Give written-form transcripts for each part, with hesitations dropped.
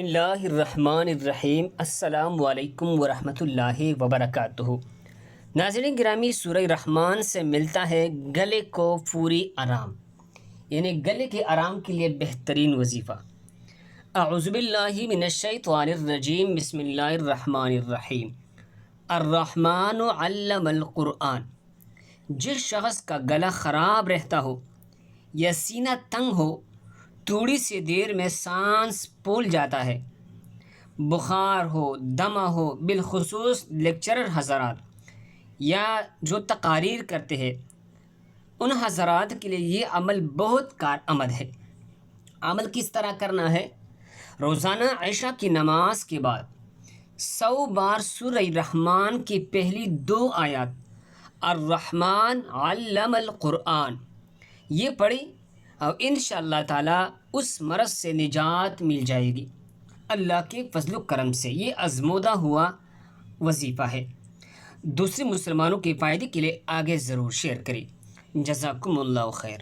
اللہ الرحمن الرحیم۔ السلام علیکم ورحمۃ اللہ وبرکاتہ۔ ناظرین گرامی، سورہ رحمان سے ملتا ہے گلے کو پوری آرام، یعنی گلے کے آرام کے لیے بہترین وظیفہ۔ اعوذ باللہ من الشیطان الرجیم، بسم اللہ الرحمن الرحیم۔ الرحمن علم القرآن۔ جس شخص کا گلا خراب رہتا ہو یا سینہ تنگ ہو، تھوڑی سی دیر میں سانس پھول جاتا ہے، بخار ہو، دمہ ہو، بالخصوص لیکچرر حضرات یا جو تقاریر کرتے ہیں، ان حضرات کے لیے یہ عمل بہت کارآمد ہے۔ عمل کس طرح کرنا ہے؟ روزانہ عشاء کی نماز کے بعد 100 بار سورہ رحمان کی پہلی 2 آیات الرحمن علم القرآن یہ پڑھی، اور انشاءاللہ تعالیٰ اس مرض سے نجات مل جائے گی اللہ کے فضل و کرم سے۔ یہ آزمودہ ہوا وظیفہ ہے، دوسرے مسلمانوں کے فائدے کے لیے آگے ضرور شیئر کریں۔ جزاکم اللہ خیر۔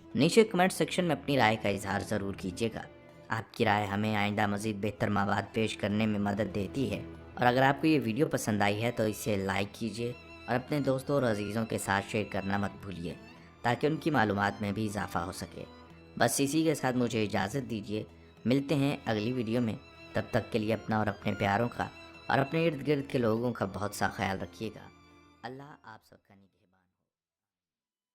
نیچے کمنٹ سیکشن میں اپنی رائے کا اظہار ضرور کیجیے گا۔ آپ کی رائے ہمیں آئندہ مزید بہتر مواد پیش کرنے میں مدد دیتی ہے، اور اگر آپ کو یہ ویڈیو پسند آئی ہے تو اسے لائک کیجیے اور اپنے دوستوں اور عزیزوں کے ساتھ شیئر کرنا مت بھولیے، تاکہ ان کی معلومات میں بھی اضافہ ہو سکے۔ بس اسی کے ساتھ مجھے اجازت دیجیے، ملتے ہیں اگلی ویڈیو میں۔ تب تک کے لیے اپنا اور اپنے پیاروں کا اور اپنے ارد گرد کے لوگوں کا بہت سا خیال رکھیے گا۔ اللہ آپ سب کا